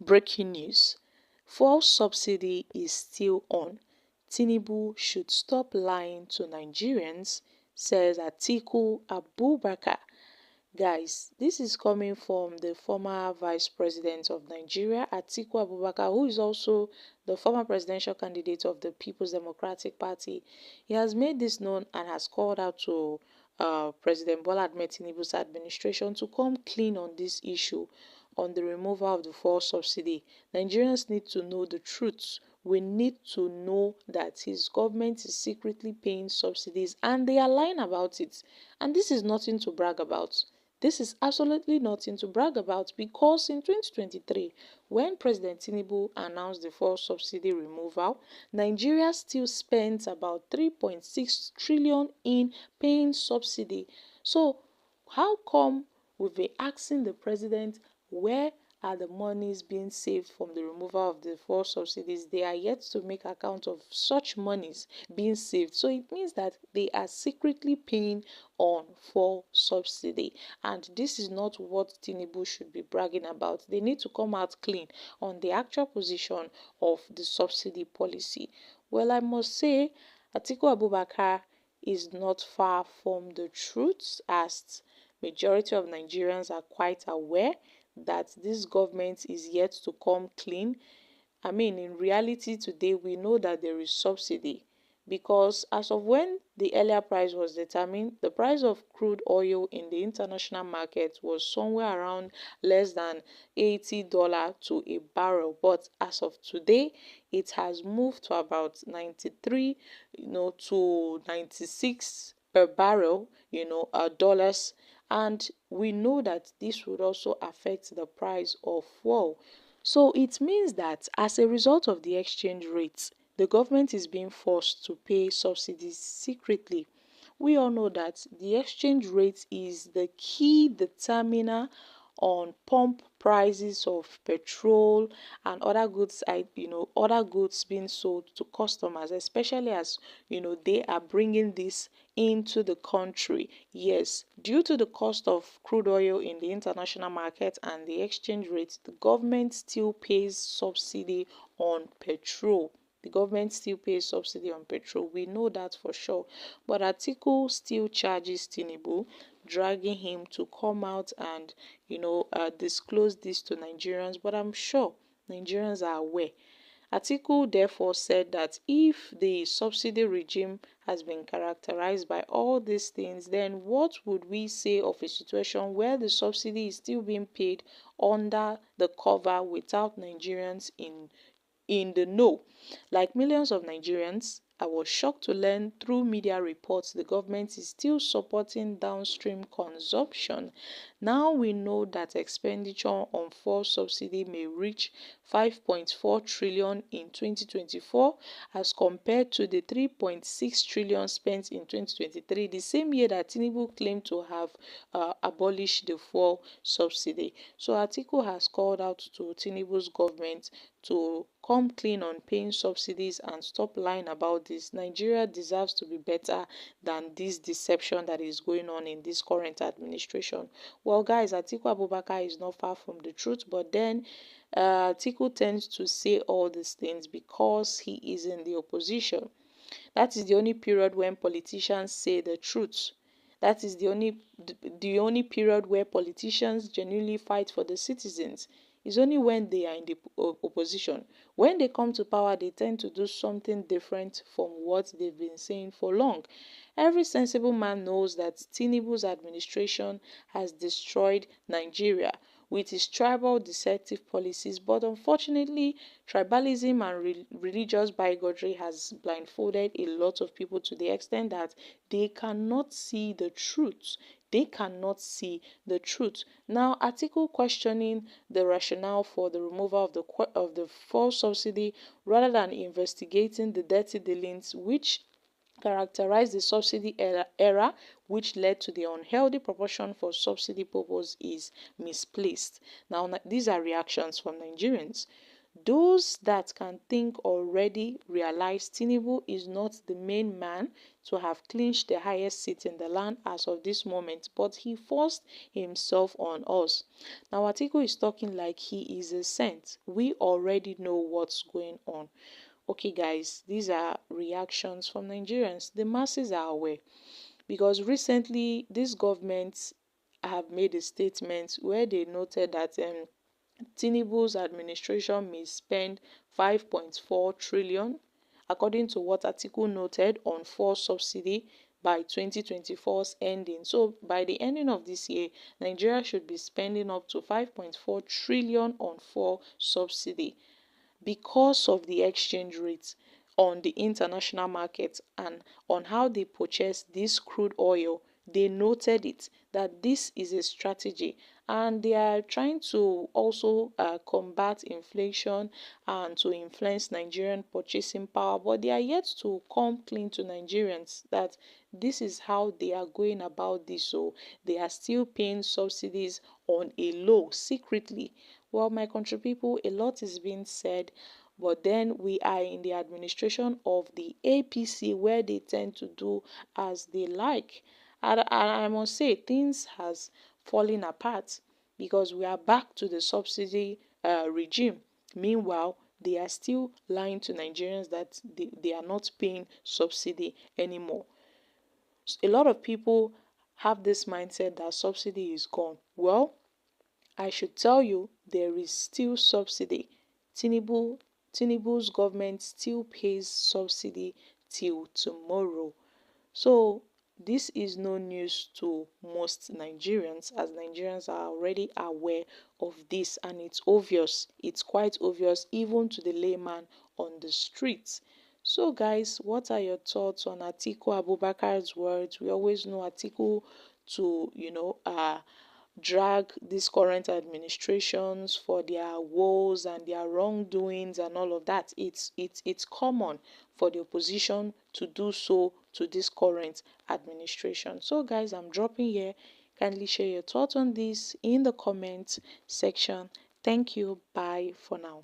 Breaking news. Fuel subsidy is still on. Tinubu should stop lying to Nigerians, says Atiku Abubakar. Guys, this is coming from the former Vice President of Nigeria, Atiku Abubakar, who is also the former presidential candidate of the People's Democratic Party. He has made this known and has called out to President Bola Ahmed Tinubu's administration to come clean on this issue on the removal of the fuel subsidy. Nigerians need to know the truth. We need to know that his government is secretly paying subsidies and they are lying about it. And this is nothing to brag about. This is absolutely nothing to brag about, because in 2023, when President Tinubu announced the fuel subsidy removal, Nigeria still spent about 3.6 trillion in paying subsidy. So how come we've been asking the president, where are the monies being saved from the removal of the fuel subsidies? They are yet to make account of such monies being saved. So it means that they are secretly paying on fuel subsidy. And this is not what Tinubu should be bragging about. They need to come out clean on the actual position of the subsidy policy. Well, I must say, Atiku Abubakar is not far from the truth, as majority of Nigerians are quite aware that this government is yet to come clean. I mean, in reality today, we know that there is subsidy, because as of when the earlier price was determined, the price of crude oil in the international market was somewhere around less than $80 to a barrel. But as of today, it has moved to about 93, to 96 per barrel, dollars. And we know that this would also affect the price of fuel. So it means that as a result of the exchange rates, the government is being forced to pay subsidies secretly. We all know that the exchange rate is the key determiner on pump prices of petrol and other goods, other goods being sold to customers, especially as they are bringing this into the country. Yes, due to the cost of crude oil in the international market and the exchange rate, the government still pays subsidy on petrol. The government still pays subsidy on petrol. We know that for sure. But Atiku still charges Tinubu, dragging him to come out and, disclose this to Nigerians. But I'm sure Nigerians are aware. Atiku therefore said that if the subsidy regime has been characterized by all these things, then what would we say of a situation where the subsidy is still being paid under the cover without Nigerians in the know? Like millions of Nigerians, I was shocked to learn through media reports the government is still supporting downstream consumption. Now we know that expenditure on fuel subsidy may reach 5.4 trillion in 2024 as compared to the 3.6 trillion spent in 2023, the same year that Tinubu claimed to have abolished the fuel subsidy. So Atiku has called out to Tinubu's government to come clean on paying subsidies and stop lying about this. Nigeria deserves to be better than this deception that is going on in this current administration. Well, guys, Atiku Abubakar is not far from the truth, but then Atiku tends to say all these things because he is in the opposition. That is the only period when politicians say the truth. That is the only period where politicians genuinely fight for the citizens. It's only when they are in the opposition. When they come to power, they tend to do something different from what they've been saying for long. Every sensible man knows that Tinubu's administration has destroyed Nigeria with its tribal deceptive policies, but unfortunately, tribalism and religious bigotry has blindfolded a lot of people to the extent that they cannot see the truth. They cannot see the truth. Now, article questioning the rationale for the removal of the fuel subsidy rather than investigating the dirty dealings which characterized the subsidy era, which led to the unhealthy proportion for subsidy purpose, is misplaced. Now, these are reactions from Nigerians. Those that can think already realize Tinubu is not the main man to have clinched the highest seat in the land as of this moment, but he forced himself on us. Now, Atiku is talking like he is a saint. We already know what's going on. Okay, guys, these are reactions from Nigerians. The masses are aware because recently this government have made a statement where they noted that Tinubu's administration may spend 5.4 trillion, according to what Atiku noted on fuel subsidy by 2024's ending. So by the ending of this year, Nigeria should be spending up to 5.4 trillion on fuel subsidy because of the exchange rates on the international market and on how they purchase this crude oil. They noted it that this is a strategy and they are trying to also combat inflation and to influence Nigerian purchasing power, but they are yet to come clean to Nigerians that this is how they are going about this. So they are still paying subsidies on a low secretly. Well, my country people, a lot is being said, but then we are in the administration of the APC where they tend to do as they like. And I must say, things has fallen apart because we are back to the subsidy regime. Meanwhile, they are still lying to Nigerians that they are not paying subsidy anymore. A lot of people have this mindset that subsidy is gone. Well, I should tell you there is still subsidy. Tinubu, Tinubu's government still pays subsidy till tomorrow. So this is no news to most Nigerians as Nigerians are already aware of this and it's obvious. It's quite obvious even to the layman on the streets. So guys, what are your thoughts on Atiku Abubakar's words? We always know Atiku to, drag these current administrations for their woes and their wrongdoings and all of that. It's common for the opposition to do so to this current administration. So guys, I'm dropping here. Kindly share your thoughts on this in the comment section. Thank you. Bye for now.